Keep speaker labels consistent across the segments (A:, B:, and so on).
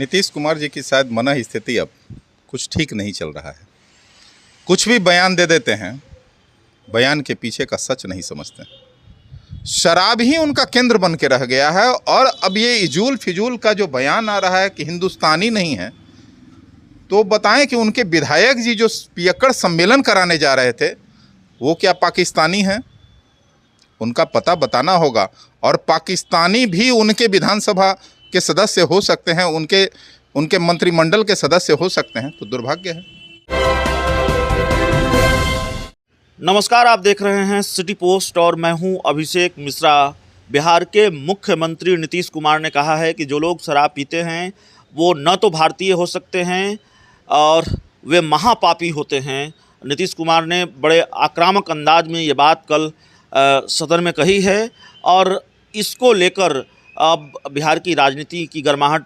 A: नीतीश कुमार जी की शायद मन स्थिति अब कुछ ठीक नहीं चल रहा है। कुछ भी बयान दे देते हैं, बयान के पीछे का सच नहीं समझते। शराब ही उनका केंद्र बन के रह गया है। और अब ये इजूल फिजूल का जो बयान आ रहा है कि हिंदुस्तानी नहीं है, तो बताएं कि उनके विधायक जी जो पियक्कड़ सम्मेलन कराने जा रहे थे वो क्या पाकिस्तानी हैं? उनका पता बताना होगा। और पाकिस्तानी भी उनके विधानसभा के सदस्य हो सकते हैं, उनके मंत्रिमंडल के सदस्य हो सकते हैं, तो दुर्भाग्य है।
B: नमस्कार, आप देख रहे हैं सिटी पोस्ट और मैं हूं अभिषेक मिश्रा। बिहार के मुख्यमंत्री नीतीश कुमार ने कहा है कि जो लोग शराब पीते हैं वो न तो भारतीय हो सकते हैं और वे महापापी होते हैं। नीतीश कुमार ने बड़े आक्रामक अंदाज में ये बात कल सदन में कही है और इसको लेकर अब बिहार की राजनीति की गर्माहट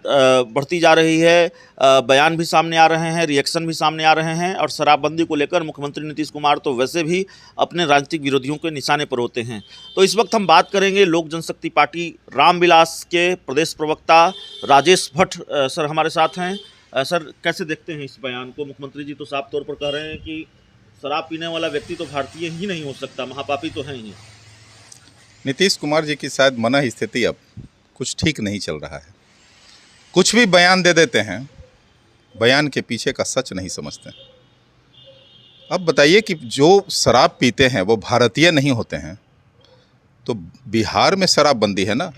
B: बढ़ती जा रही है। बयान भी सामने आ रहे हैं, रिएक्शन भी सामने आ रहे हैं और शराबबंदी को लेकर मुख्यमंत्री नीतीश कुमार तो वैसे भी अपने राजनीतिक विरोधियों के निशाने पर होते हैं। तो इस वक्त हम बात करेंगे लोक जनशक्ति पार्टी रामविलास के प्रदेश प्रवक्ता राजेश भट्ट सर हमारे साथ हैं। सर, कैसे देखते हैं इस बयान को? मुख्यमंत्री जी तो साफ तौर पर कह रहे हैं कि शराब पीने वाला व्यक्ति तो भारतीय ही नहीं हो सकता, महापापी तो है ही।
A: नीतीश कुमार जी की शायद मन स्थिति अब कुछ ठीक नहीं चल रहा है। कुछ भी बयान दे देते हैं, बयान के पीछे का सच नहीं समझते। अब बताइए कि जो शराब पीते हैं वो भारतीय नहीं होते हैं, तो बिहार में शराबबंदी है ना,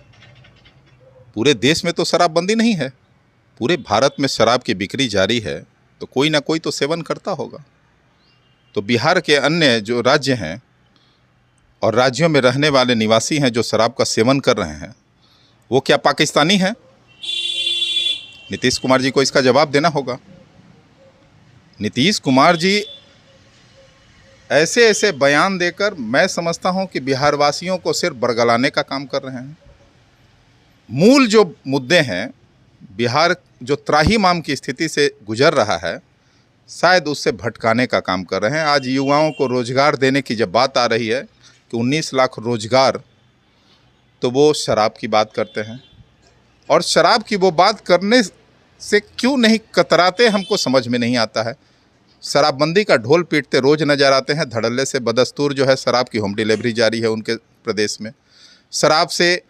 A: पूरे देश में तो शराबबंदी नहीं है। पूरे भारत में शराब की बिक्री जारी है, तो कोई ना कोई तो सेवन करता होगा। तो बिहार के अन्य जो राज्य हैं और राज्यों में रहने वाले निवासी हैं जो शराब का सेवन कर रहे हैं, वो क्या पाकिस्तानी हैं? नीतीश कुमार जी को इसका जवाब देना होगा। नीतीश कुमार जी ऐसे ऐसे बयान देकर मैं समझता हूं कि बिहार वासियों को सिर्फ बरगलाने का काम कर रहे हैं। मूल जो मुद्दे हैं, बिहार जो त्राहिमाम की स्थिति से गुजर रहा है, शायद उससे भटकाने का काम कर रहे हैं। आज युवाओं को रोजगार देने की जब बात आ रही है कि 19 लाख रोजगार, तो वो शराब की बात करते हैं। और शराब की वो बात करने से क्यों नहीं कतराते हमको समझ में नहीं आता है। शराबबंदी का ढोल पीटते रोज नजर आते हैं। धड़ल्ले से बदस्तूर जो है शराब की होम डिलीवरी जारी है उनके प्रदेश में। शराब से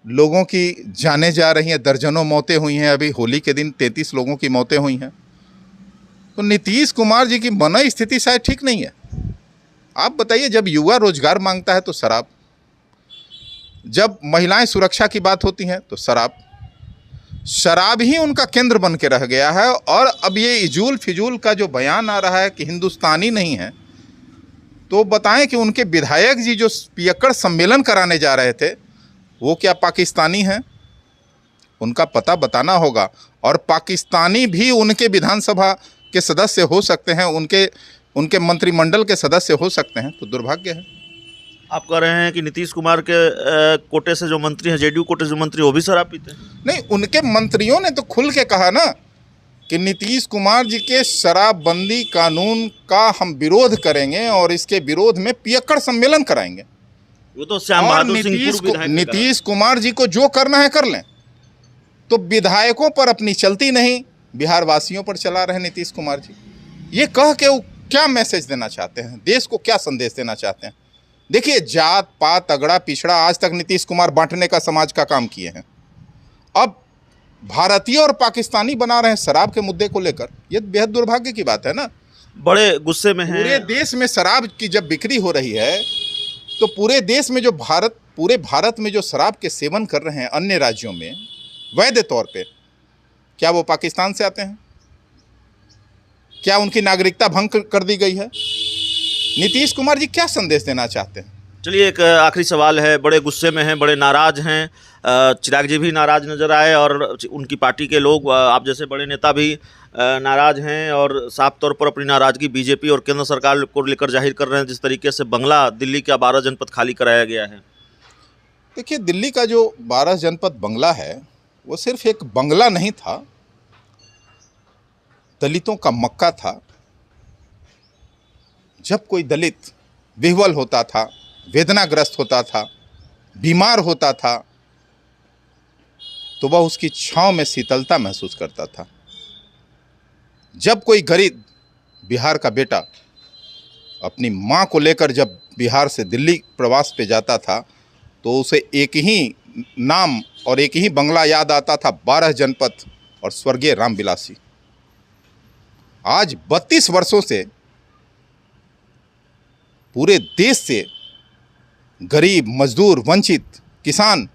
A: लोगों की जानें जा रही हैं, दर्जनों मौतें हुई हैं। अभी होली के दिन 33 लोगों की मौतें हुई हैं। तो नीतीश कुमार जी की मन स्थिति शायद ठीक नहीं है। आप बताइए, जब युवा रोजगार मांगता है तो शराब, जब महिलाएं सुरक्षा की बात होती हैं तो शराब ही उनका केंद्र बन के रह गया है। और अब ये इजूल फिजूल का जो बयान आ रहा है कि हिंदुस्तानी नहीं है, तो बताएं कि उनके विधायक जी जो पियक्कड़ सम्मेलन कराने जा रहे थे वो क्या पाकिस्तानी हैं? उनका पता बताना होगा। और पाकिस्तानी भी उनके विधानसभा के सदस्य हो सकते हैं, उनके मंत्रिमंडल के सदस्य हो सकते हैं, तो दुर्भाग्य है।
B: आप कह रहे हैं कि नीतीश कुमार के कोटे से जो मंत्री हैं, जेडीयू कोटे से मंत्री, वो भी शराब पीते हैं?
A: नहीं, उनके मंत्रियों ने तो खुल के कहा ना कि नीतीश कुमार जी के शराबबंदी कानून का हम विरोध करेंगे और इसके विरोध में पियक्कड़ सम्मेलन कराएंगे।
B: वो तो श्याम बहादुर सिंह पूर्व विधायक ने कहा।
A: नीतीश कुमार जी को जो करना है कर लें। तो विधायकों पर अपनी चलती नहीं, बिहार वासियों पर चला रहे नीतीश कुमार जी। ये कह के वो क्या मैसेज देना चाहते हैं, देश को क्या संदेश देना चाहते हैं? देखिए, जात पात अगड़ा पिछड़ा आज तक नीतीश कुमार बांटने का समाज का काम किए हैं। अब भारतीय और पाकिस्तानी बना रहे हैं शराब के मुद्दे को लेकर। ये बेहद दुर्भाग्य की बात है ना।
B: बड़े गुस्से में हैं।
A: पूरे देश में शराब की जब बिक्री हो रही है, तो पूरे देश में जो पूरे भारत में जो शराब के सेवन कर रहे हैं अन्य राज्यों में वैध तौर पे, क्या वो पाकिस्तान से आते हैं? क्या उनकी नागरिकता भंग कर दी गई है? नीतीश कुमार जी क्या संदेश देना चाहते हैं?
B: चलिए, एक आखिरी सवाल है। बड़े गुस्से में हैं, बड़े नाराज हैं। चिराग जी भी नाराज नजर आए और उनकी पार्टी के लोग, आप जैसे बड़े नेता भी नाराज हैं और साफ तौर पर अपनी नाराजगी बीजेपी और केंद्र सरकार को लेकर जाहिर कर रहे हैं। जिस तरीके से दिल्ली का 12 जनपद खाली कराया गया है।
A: देखिए, दिल्ली का जो 12 जनपद बंगला है वो सिर्फ एक बंगला नहीं था, दलितों का मक्का था। जब कोई दलित विह्वल होता था, वेदनाग्रस्त होता था, बीमार होता था, तो वह उसकी छांव में शीतलता महसूस करता था। जब कोई गरीब बिहार का बेटा अपनी मां को लेकर जब बिहार से दिल्ली प्रवास पे जाता था तो उसे एक ही नाम और एक ही बंगला याद आता था, 12 जनपद और स्वर्गीय रामविलासी। आज 32 वर्षों से पूरे देश से गरीब, मजदूर, वंचित, किसान,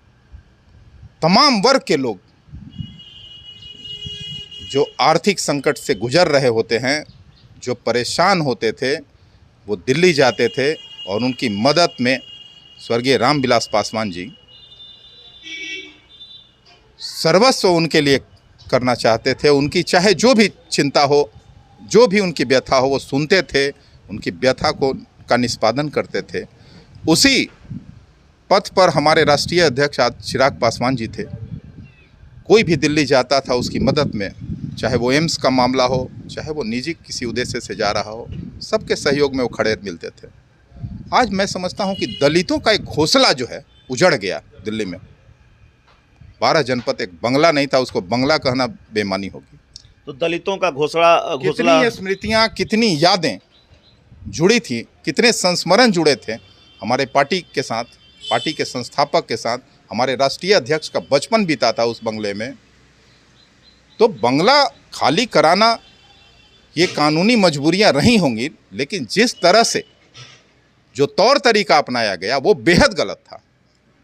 A: तमाम वर्ग के लोग जो आर्थिक संकट से गुजर रहे होते हैं, जो परेशान होते थे, वो दिल्ली जाते थे और उनकी मदद में स्वर्गीय रामविलास पासवान जी सर्वस्व उनके लिए करना चाहते थे। उनकी चाहे जो भी चिंता हो, जो भी उनकी व्यथा हो, वो सुनते थे, उनकी व्यथा का निष्पादन करते थे। उसी पथ पर हमारे राष्ट्रीय अध्यक्ष चिराग पासवान जी थे। कोई भी दिल्ली जाता था उसकी मदद में, चाहे वो एम्स का मामला हो, चाहे वो निजी किसी उद्देश्य से जा रहा हो, सबके सहयोग में वो खड़े मिलते थे। आज मैं समझता हूँ कि दलितों का एक घोंसला जो है उजड़ गया दिल्ली में। 12 जनपद, एक बंगला नहीं था, उसको बंगला कहना बेईमानी होगी।
B: तो दलितों का घोंसला
A: कितनी स्मृतियाँ, कितनी यादें जुड़ी थी, कितने संस्मरण जुड़े थे हमारे पार्टी के साथ, पार्टी के संस्थापक के साथ। हमारे राष्ट्रीय अध्यक्ष का बचपन बीता था उस बंगले में। तो बंगला खाली कराना ये कानूनी मजबूरियां रही होंगी, लेकिन जिस तरह से जो तौर तरीका अपनाया गया वो बेहद गलत था।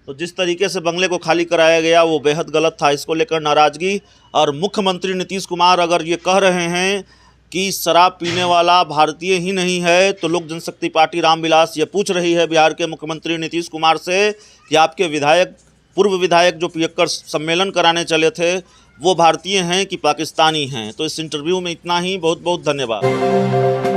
B: तो जिस तरीके से बंगले को खाली कराया गया वो बेहद गलत था। इसको लेकर नाराजगी, और मुख्यमंत्री नीतीश कुमार अगर ये कह रहे हैं कि शराब पीने वाला भारतीय ही नहीं है, तो लोक जनशक्ति पार्टी रामविलास ये पूछ रही है बिहार के मुख्यमंत्री नीतीश कुमार से कि आपके विधायक, पूर्व विधायक जो पियक्कड़ सम्मेलन कराने चले थे, वो भारतीय हैं कि पाकिस्तानी हैं। तो इस इंटरव्यू में इतना ही। बहुत बहुत धन्यवाद।